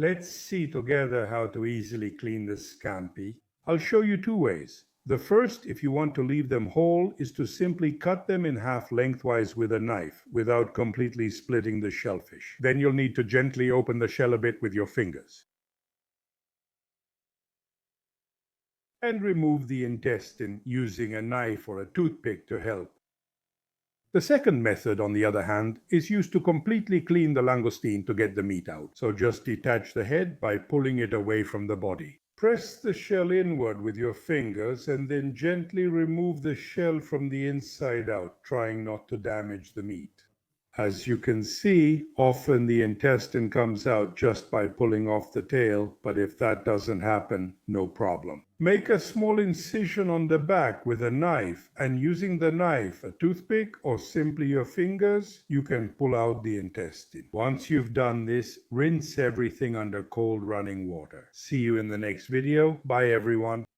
Let's see together how to easily clean the scampi. I'll show you two ways. The first, if you want to leave them whole, is to simply cut them in half lengthwise with a knife without completely splitting the shellfish. Then you'll need to gently open the shell a bit with your fingers and remove the intestine using a knife or a toothpick to help. The second method, on the other hand, is used to completely clean the langoustine to get the meat out. So just detach the head by pulling it away from the body. Press the shell inward with your fingers and then gently remove the shell from the inside out, trying not to damage the meat. As you can see, often the intestine comes out just by pulling off the tail, but if that doesn't happen, no problem. Make a small incision on the back with a knife, and using the knife, a toothpick, or simply your fingers, you can pull out the intestine. Once you've done this, rinse everything under cold running water. See you in the next video. Bye everyone.